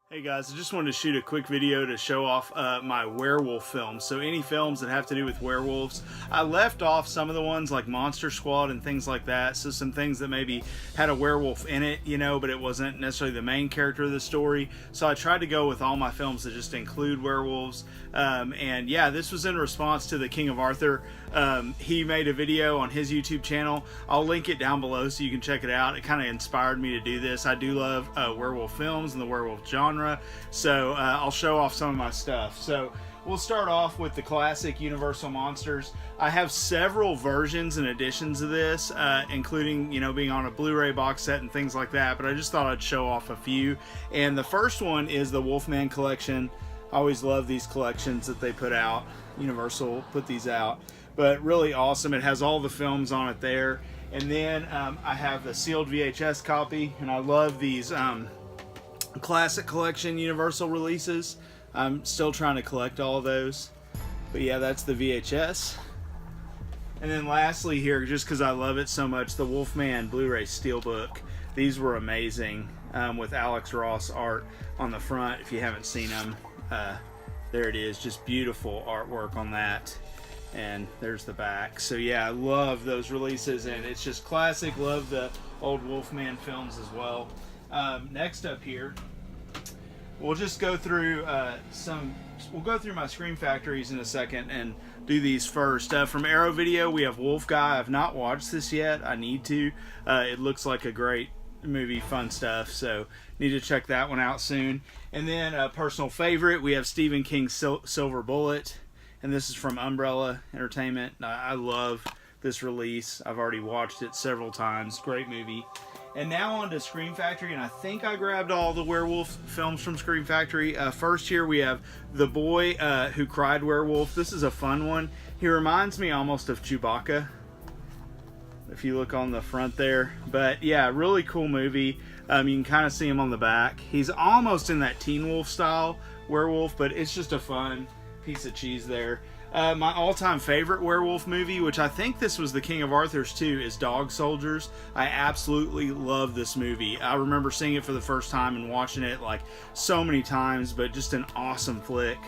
Hey guys, I just wanted to shoot a quick video to show off my werewolf films. So any films that have to do with werewolves. I left off some of the ones like Monster Squad and things like that. So some things that maybe had a werewolf in it, you know, but it wasn't necessarily the main character of the story. So I tried to go with all my films that just include werewolves. And yeah, this was in response to the King of Arthur. He made a video on his YouTube channel. I'll link it down below so you can check it out. It kind of inspired me to do this. I do love werewolf films and the werewolf genre. So I'll show off some of my stuff. So we'll start off with the classic Universal Monsters. I have several versions and editions of this, including, you know, being on a Blu-ray box set and things like that, but I just thought I'd show off a few. And the first one is the Wolfman collection. I always love these collections that they put out. Universal put these out, but really awesome. It has all the films on it there. And then I have the sealed VHS copy, and I love these classic collection Universal releases. I'm still trying to collect all of those, but yeah, that's the VHS. And then lastly here, just because I love it so much, the Wolfman Blu-ray Steelbook. These were amazing, with Alex Ross art on the front. If you haven't seen them, there it is, just beautiful artwork on that. And there's the back. So yeah, I love those releases, and it's just classic. Love the old Wolfman films as well. Next up here, we'll just go through we'll go through my Scream Factories in a second and do these first. From Arrow Video, we have Wolf Guy. I've not watched this yet. I need to. It looks like a great movie, fun stuff, so need to check that one out soon. And then a personal favorite, we have Stephen King's Silver Bullet, and this is from Umbrella Entertainment. I love this release. I've already watched it several times. Great movie. And now on to Scream Factory, and I think I grabbed all the werewolf films from Scream Factory. First here we have The Boy Who Cried Werewolf. This is a fun one. He reminds me almost of Chewbacca, if you look on the front there. But yeah, really cool movie. You can kind of see him on the back. He's almost in that Teen Wolf style werewolf, but it's just a fun piece of cheese there. My all-time favorite werewolf movie, which I think this was the King of Arthur's too, is Dog Soldiers. I absolutely love this movie. I remember seeing it for the first time and watching it like so many times, but just an awesome flick.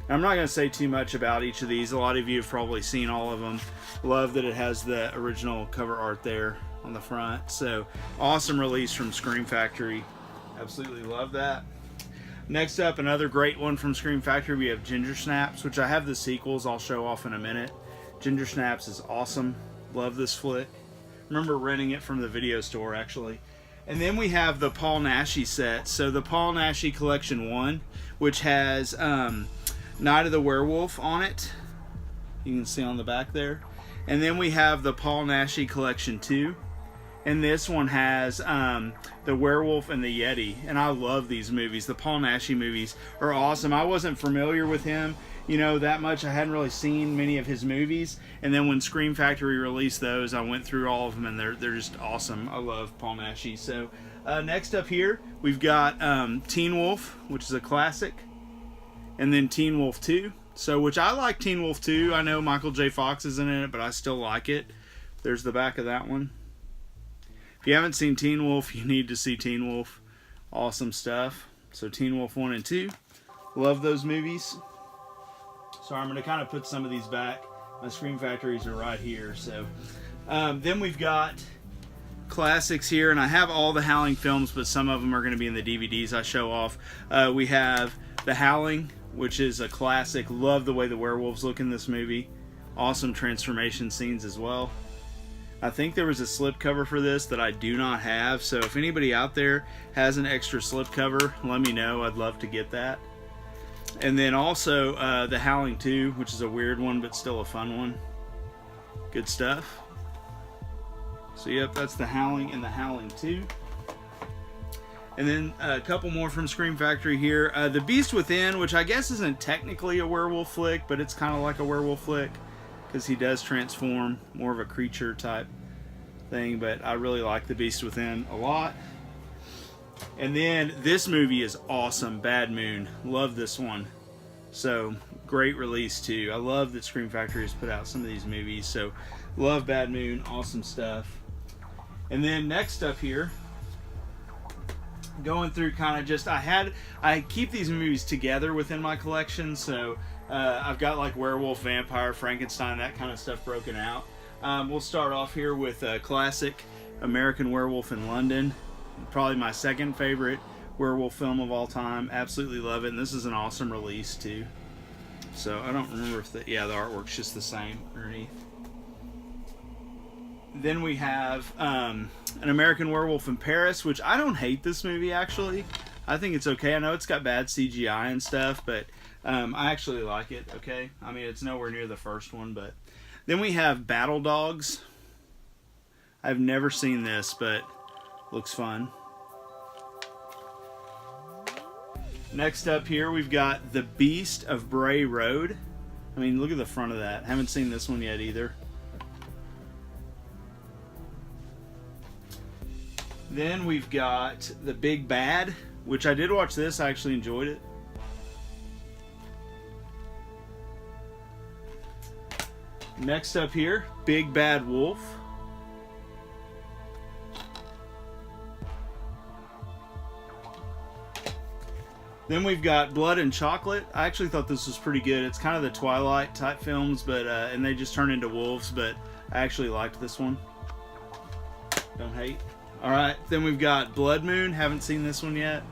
I'm not going to say too much about each of these. A lot of you have probably seen all of them. Love that it has the original cover art there on the front. So awesome release from Scream Factory. Absolutely love that. Next up, another great one from Scream Factory, we have Ginger Snaps, which I have the sequels I'll show off in a minute. Ginger Snaps is awesome. Love this flick. Remember renting it from the video store, actually. And then we have the Paul Naschy set. So the Paul Naschy Collection 1, which has Night of the Werewolf on it. You can see on the back there. And then we have the Paul Naschy Collection 2. And this one has the Werewolf and the Yeti. And I love these movies. The Paul Naschy movies are awesome. I wasn't familiar with him, you know, that much. I hadn't really seen many of his movies. And then when Scream Factory released those, I went through all of them, and they're just awesome. I love Paul Naschy. So next up here, we've got Teen Wolf, which is a classic. And then Teen Wolf 2. So, which I like Teen Wolf 2. I know Michael J. Fox isn't in it, but I still like it. There's the back of that one. If you haven't seen Teen Wolf, you need to see Teen Wolf. Awesome stuff. So Teen Wolf 1 and 2. Love those movies. So I'm going to kind of put some of these back. My Scream Factories are right here. So then we've got classics here. And I have all the Howling films, but some of them are going to be in the DVDs I show off. We have The Howling, which is a classic. Love the way the werewolves look in this movie. Awesome transformation scenes as well. I think there was a slipcover for this that I do not have, so if anybody out there has an extra slipcover, let me know. I'd love to get that. And then also The Howling 2, which is a weird one, but still a fun one. Good stuff. So yep, that's The Howling and The Howling 2. And then a couple more from Scream Factory here. The Beast Within, which I guess isn't technically a werewolf flick, but it's kind of like a werewolf flick, because he does transform, more of a creature type thing, but I really like The Beast Within a lot. And then this movie is awesome, Bad Moon. Love this one. So great release too. I love that Scream Factory has put out some of these movies. So love Bad Moon, awesome stuff. And then next up here, going through kind of just, I keep these movies together within my collection, so I've got like Werewolf, Vampire, Frankenstein, that kind of stuff broken out. We'll start off here with classic American Werewolf in London. Probably my second favorite werewolf film of all time. Absolutely love it, and this is an awesome release too. So I don't remember if the artwork's just the same underneath. Then we have An American Werewolf in Paris, which I don't hate this movie actually. I think it's okay. I know it's got bad CGI and stuff, but I actually like it. Okay, I mean it's nowhere near the first one, but then we have Battle Dogs. I've never seen this, but looks fun. Next up here, we've got The Beast of Bray Road. I mean, look at the front of that. Haven't seen this one yet either. Then we've got The Big Bad, which I did watch this. I actually enjoyed it. Next up here, Big Bad Wolf. Then we've got Blood and Chocolate. I actually thought this was pretty good. It's kind of the Twilight type films, but and they just turn into wolves, but I actually liked this one. Don't hate. Alright, then we've got Blood Moon. Haven't seen this one yet.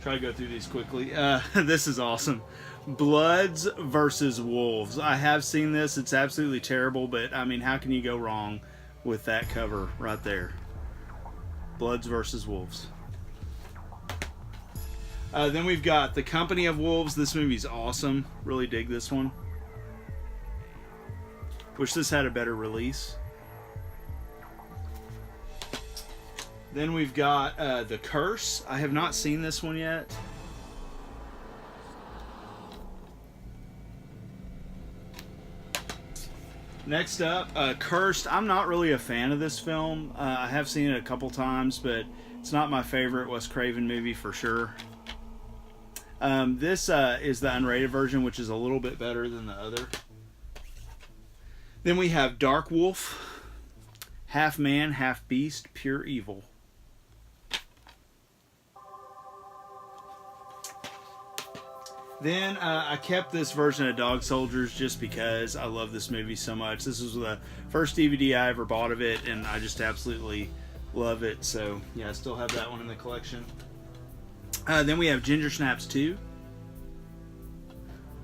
Try to go through these quickly. This is awesome. Bloods versus Wolves. I have seen this. It's absolutely terrible, but I mean, how can you go wrong with that cover right there? Bloods versus Wolves. Then we've got The Company of Wolves. This movie's awesome. Really dig this one. Wish this had a better release. Then we've got The Curse. I have not seen this one yet. Next up, Cursed. I'm not really a fan of this film. I have seen it a couple times, but it's not my favorite Wes Craven movie for sure. This is the unrated version, which is a little bit better than the other. Then we have Dark Wolf. Half man, half beast, pure evil. Then I kept this version of Dog Soldiers just because I love this movie so much. This was the first DVD I ever bought of it, and I just absolutely love it. So yeah, I still have that one in the collection. Then we have Ginger Snaps 2,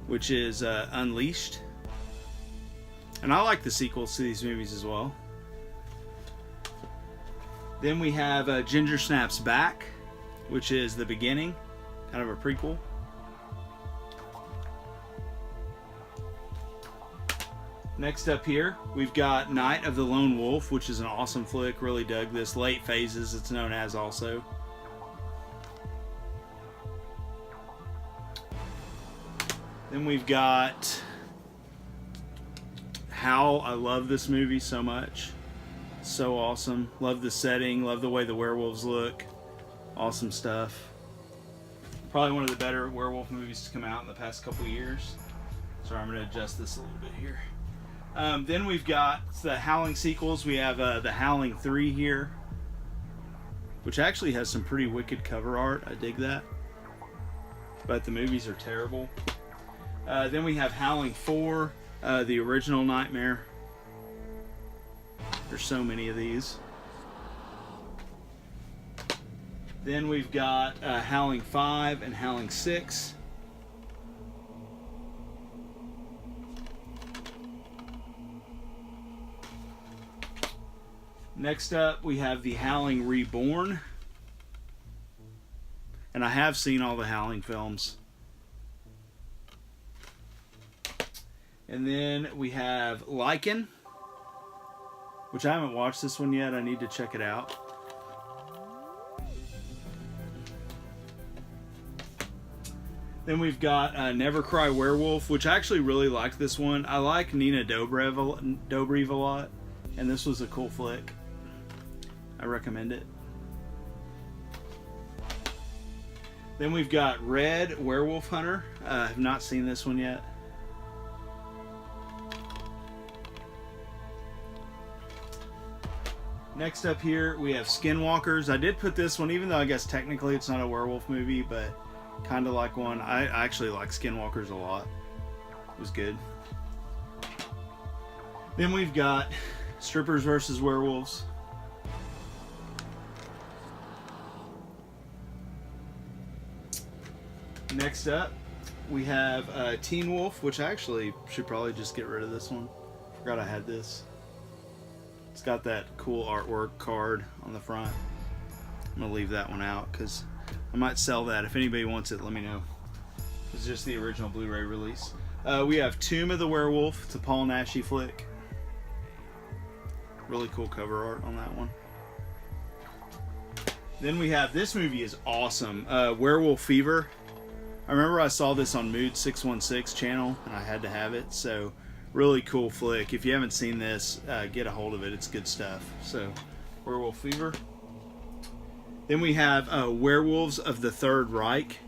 which is Unleashed. And I like the sequels to these movies as well. Then we have Ginger Snaps Back, which is the beginning, kind of a prequel. Next up here, we've got Night of the Lone Wolf, which is an awesome flick. Really dug this. Late Phases, it's known as also. Then we've got Howl. I love this movie so much. So awesome. Love the setting. Love the way the werewolves look. Awesome stuff. Probably one of the better werewolf movies to come out in the past couple years. Sorry, I'm going to adjust this a little bit here. Then we've got the Howling sequels. We have the Howling 3 here, which actually has some pretty wicked cover art. I dig that. But the movies are terrible. Then we have Howling 4, the original Nightmare. There's so many of these. Then we've got Howling 5 and Howling 6. Next up, we have the Howling Reborn. And I have seen all the Howling films. And then we have Lycan, which I haven't watched this one yet. I need to check it out. Then we've got Never Cry Werewolf, which I actually really like this one. I like Nina Dobrev a lot, and this was a cool flick. I recommend it. Then we've got Red Werewolf Hunter. I have not seen this one yet. Next up here, we have Skinwalkers. I did put this one, even though I guess technically it's not a werewolf movie, but kind of like one. I actually like Skinwalkers a lot. It was good. Then we've got Strippers versus Werewolves. Next up, we have Teen Wolf, which I actually should probably just get rid of this one. Forgot I had this. It's got that cool artwork card on the front. I'm gonna leave that one out because I might sell that. If anybody wants it, let me know. It's just the original Blu-ray release. We have Tomb of the Werewolf. It's a Paul Naschy flick. Really cool cover art on that one. Then we have, this movie is awesome, Werewolf Fever. I remember I saw this on Mood 616 channel and I had to have it, so really cool flick. If you haven't seen this, get a hold of it. It's good stuff. So, Werewolf Fever. Then we have Werewolves of the Third Reich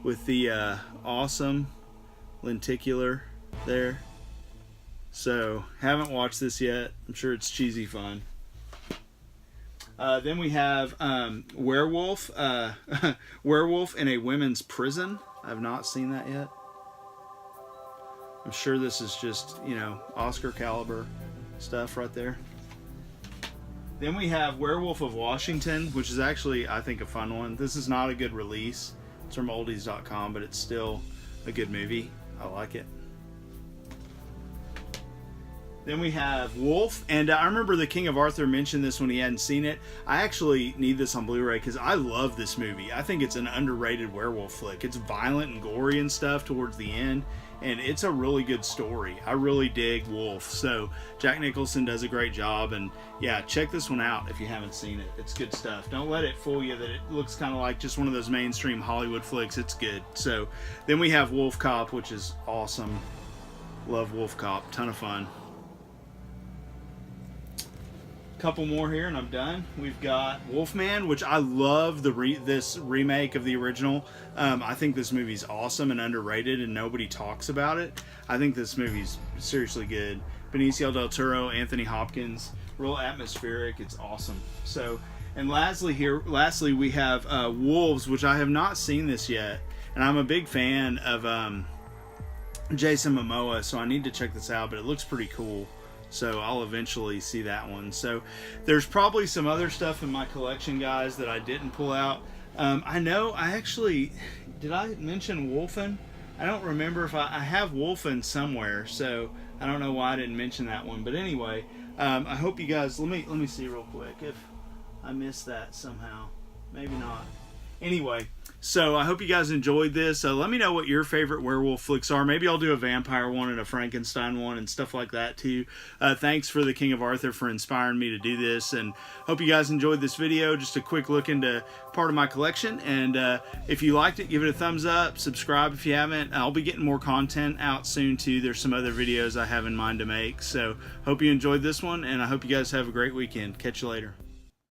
with the awesome lenticular there. So, haven't watched this yet. I'm sure it's cheesy fun. Then we have Werewolf. Werewolf in a Women's Prison. I've not seen that yet. I'm sure this is just, you know, Oscar caliber stuff right there. Then we have Werewolf of Washington, which is actually, I think, a fun one. This is not a good release. It's from oldies.com, but it's still a good movie. I like it. Then we have Wolf, and I remember the King of Arthur mentioned this when he hadn't seen it. I actually need this on Blu-ray because I love this movie. I think it's an underrated werewolf flick. It's violent and gory and stuff towards the end, and it's a really good story. I really dig Wolf, so Jack Nicholson does a great job, and yeah, check this one out if you haven't seen it. It's good stuff. Don't let it fool you that it looks kind of like just one of those mainstream Hollywood flicks. It's good. So then we have Wolf Cop, which is awesome. Love Wolf Cop. Ton of fun. Couple more here and I'm done. We've got Wolfman, which I love this remake of the original. I think this movie's awesome and underrated and nobody talks about it. I think this movie's seriously good. Benicio del Toro, Anthony Hopkins, real atmospheric. It's awesome. So, and lastly we have Wolves, which I have not seen this yet, and I'm a big fan of Jason Momoa, so I need to check this out, but it looks pretty cool. So I'll eventually see that one. So there's probably some other stuff in my collection, guys, that I didn't pull out. I know I actually, did I mention Wolfen? I don't remember if I have Wolfen somewhere, so I don't know why I didn't mention that one. But anyway, I hope you guys, let me see real quick if I missed that somehow. Maybe not. Anyway, so I hope you guys enjoyed this. Let me know what your favorite werewolf flicks are. Maybe I'll do a vampire one and a Frankenstein one and stuff like that too. Thanks for the King of Arthur for inspiring me to do this, and hope you guys enjoyed this video. Just a quick look into part of my collection, and if you liked it, give it a thumbs up. Subscribe if you haven't. I'll be getting more content out soon too. There's some other videos I have in mind to make. So hope you enjoyed this one, and I hope you guys have a great weekend. Catch you later.